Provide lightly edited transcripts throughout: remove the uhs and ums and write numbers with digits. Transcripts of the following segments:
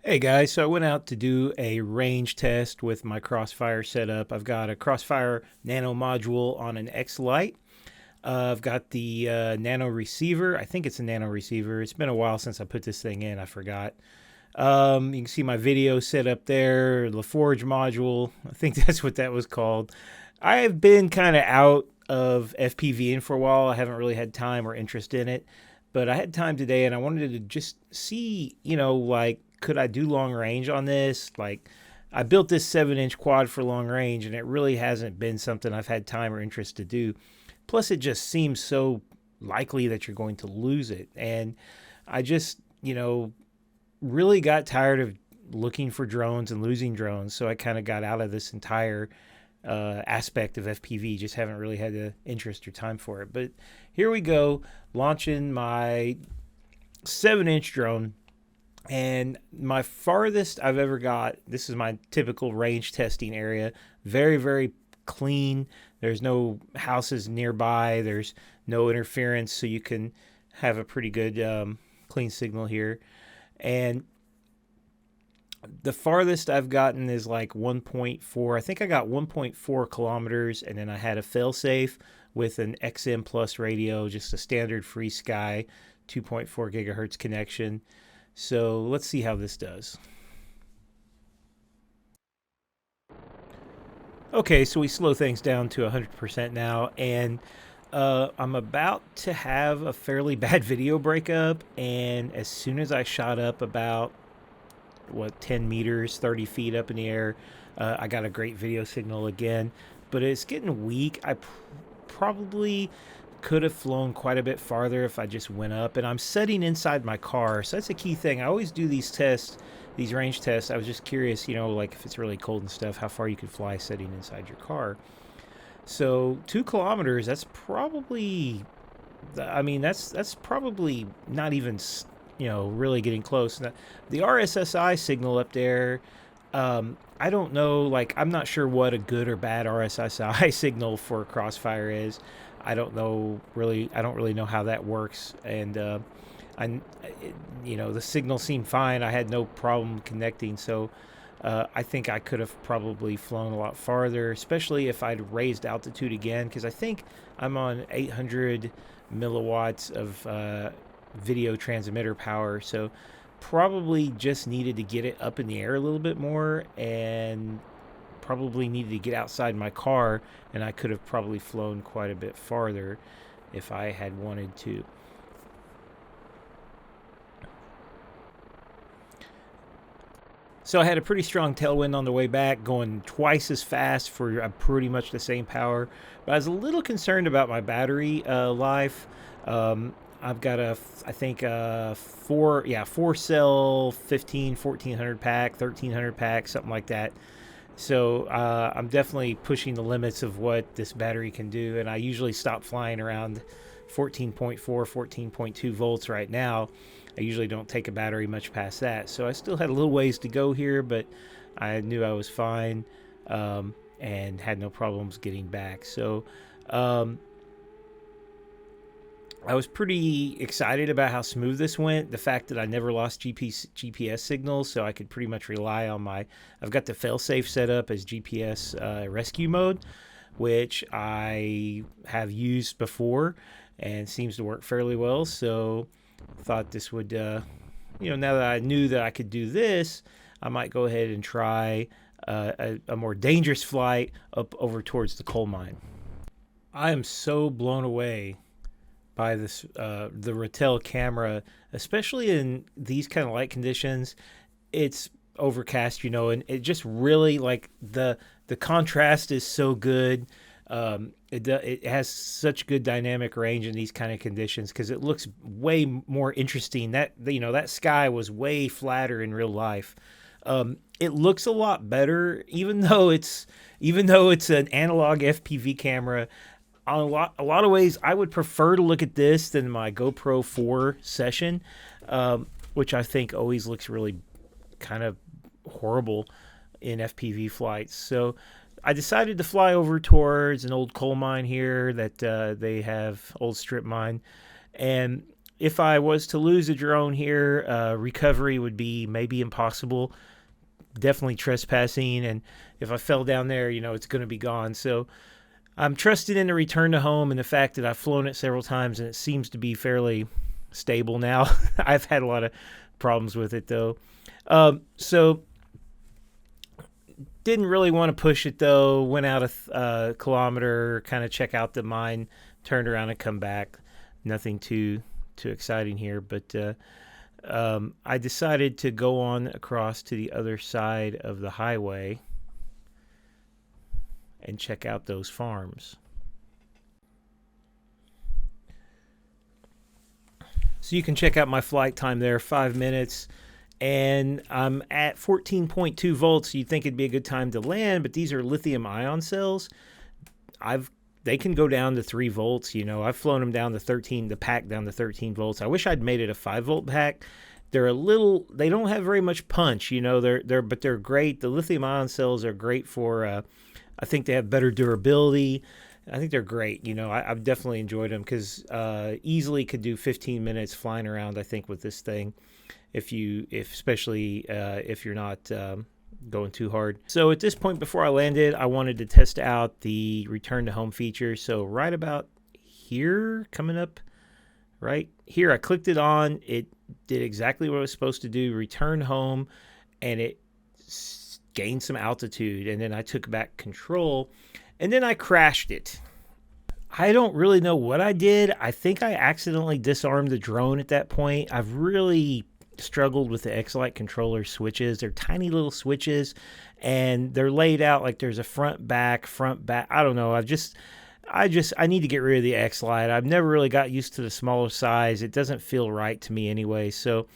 Hey guys, so I went out to do a range test with my Crossfire setup. I've got a Crossfire Nano module on an X-Lite. I've got the Nano receiver. I think it's a Nano receiver. It's been a while since I put this thing in. I forgot. You can see my video set up there, Laforge module. I think that's what that was called. I have been kind of out of FPVing for a while. I haven't really had time or interest in it, but I had time today and I wanted to just see, like, could I do long range on this? Like, I built this 7-inch quad for long range and it really hasn't been something I've had time or interest to do. Plus, it just seems so likely that you're going to lose it. And I just, really got tired of looking for drones and losing drones. So I kind of got out of this entire aspect of FPV. Just haven't really had the interest or time for it. But here we go, launching my 7-inch drone. And my farthest I've ever got, this is my typical range testing area. Very, very clean. There's no houses nearby. There's no interference, so you can have a pretty good clean signal here. And the farthest I've gotten is like 1.4. I think I got 1.4 kilometers, and then I had a failsafe with an XM Plus radio, just a standard free Sky 2.4 gigahertz connection. So let's see how this does. Okay, so we slow things down to 100% now, and I'm about to have a fairly bad video breakup, and as soon as I shot up about, 10 meters, 30 feet up in the air, I got a great video signal again, but it's getting weak. I probably could have flown quite a bit farther if I just went up, and I'm setting inside my car, so that's a key thing. I always do these tests, these range tests. I was just curious, like if it's really cold and stuff, how far you could fly setting inside your car. So 2 kilometers, that's probably, that's probably not even, really getting close. Now, the RSSI signal up there, I don't know, like, I'm not sure what a good or bad RSSI signal for Crossfire is. I don't really know how that works. And, the signal seemed fine. I had no problem connecting. So, I think I could have probably flown a lot farther, especially if I'd raised altitude again, because I think I'm on 800 milliwatts of video transmitter power. So probably just needed to get it up in the air a little bit more, and probably needed to get outside my car, and I could have probably flown quite a bit farther if I had wanted to. So I had a pretty strong tailwind on the way back, going twice as fast for pretty much the same power. But I was a little concerned about my battery life. I've got I think four cell 1400 pack, 1300 pack, something like that. So I'm definitely pushing the limits of what this battery can do, and I usually stop flying around 14.4, 14.2 volts right now. I usually don't take a battery much past that. So I still had a little ways to go here, but I knew I was fine, and had no problems getting back. So I was pretty excited about how smooth this went. The fact that I never lost GPS signals, so I could pretty much rely on I've got the failsafe set up as GPS rescue mode, which I have used before and seems to work fairly well. So thought this would, now that I knew that I could do this, I might go ahead and try a more dangerous flight up over towards the coal mine. I am so blown away by this the Ratel camera, especially in these kind of light conditions. It's overcast, and it just really, like, the contrast is so good. It has such good dynamic range in these kind of conditions because it looks way more interesting. That sky was way flatter in real life. It looks a lot better, even though it's an analog FPV camera. On a lot of ways, I would prefer to look at this than my GoPro 4 session, which I think always looks really kind of horrible in FPV flights. So I decided to fly over towards an old coal mine here that they have, old strip mine, and if I was to lose a drone here, recovery would be maybe impossible. Definitely trespassing, and if I fell down there, you know, it's going to be gone. So I'm trusting in the return to home and the fact that I've flown it several times and it seems to be fairly stable now. I've had a lot of problems with it though. So didn't really want to push it though. Went out a kilometer, kind of check out the mine, turned around and come back. Nothing too exciting here, but I decided to go on across to the other side of the highway and check out those farms. So you can check out my flight time there, 5 minutes, and I'm at 14.2 volts. You'd think it'd be a good time to land, but these are lithium ion cells. They can go down to 3 volts. You know, I've flown them down to 13, the pack down to 13 volts. I wish I'd made it a 5-volt pack. They're they don't have very much punch, you know, but they're great. The lithium ion cells are great for, I think they have better durability. I think they're great. You know, I've definitely enjoyed them because easily could do 15 minutes flying around, I think, with this thing, especially if you're not going too hard. So at this point before I landed, I wanted to test out the return to home feature. So right about here, coming up right here, I clicked it on. It did exactly what it was supposed to do, return home, and it gained some altitude. And then I took back control, and then I crashed it. I don't really know what I did. I think I accidentally disarmed the drone at that point. I've really struggled with the X-Lite controller switches. They're tiny little switches, and they're laid out like there's a front back. I don't know. I need to get rid of the X-Lite. I've never really got used to the smaller size. It doesn't feel right to me anyway. So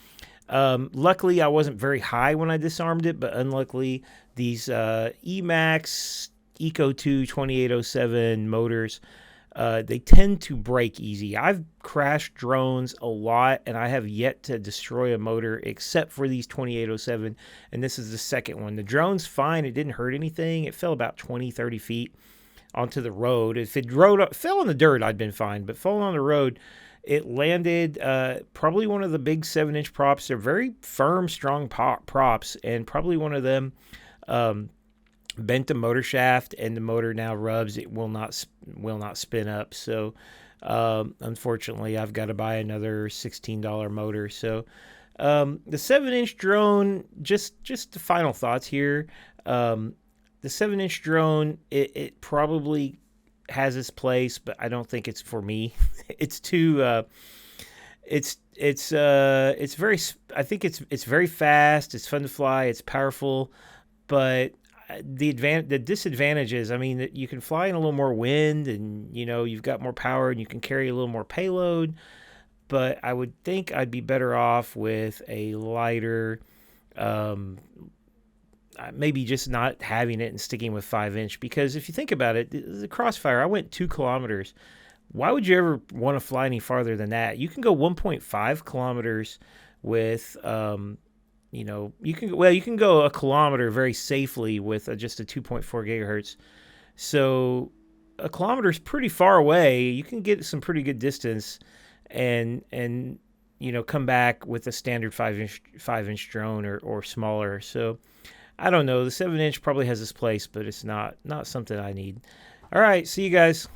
luckily I wasn't very high when I disarmed it, but unluckily these Emax ECO II 2807 motors, they tend to break easy. I've crashed drones a lot, and I have yet to destroy a motor except for these 2807, and this is the second one. The drone's fine. It didn't hurt anything. It fell about 20-30 feet onto the road. If it fell in the dirt, I'd been fine, but falling on the road, it landed probably one of the big 7-inch props. They're very firm, strong props, and probably one of them bent the motor shaft, and the motor now rubs. It will not spin up. So unfortunately, I've got to buy another $16 motor. So the 7-inch drone, just the final thoughts here. The 7-inch drone, it probably has its place, but I don't think it's for me. It's too it's very, I think it's very fast, it's fun to fly, it's powerful, but the disadvantages, I mean, that you can fly in a little more wind, and you know, you've got more power and you can carry a little more payload, but I would think I'd be better off with a lighter, maybe just not having it and sticking with 5-inch, because if you think about it, the Crossfire, I went 2 kilometers. Why would you ever want to fly any farther than that? You can go 1.5 kilometers with, you know, you can go a kilometer very safely with just a 2.4 gigahertz. So a kilometer is pretty far away. You can get some pretty good distance, and you know, come back with a standard 5-inch drone or smaller. So I don't know. The 7-inch probably has its place, but it's not something I need. All right, see you guys.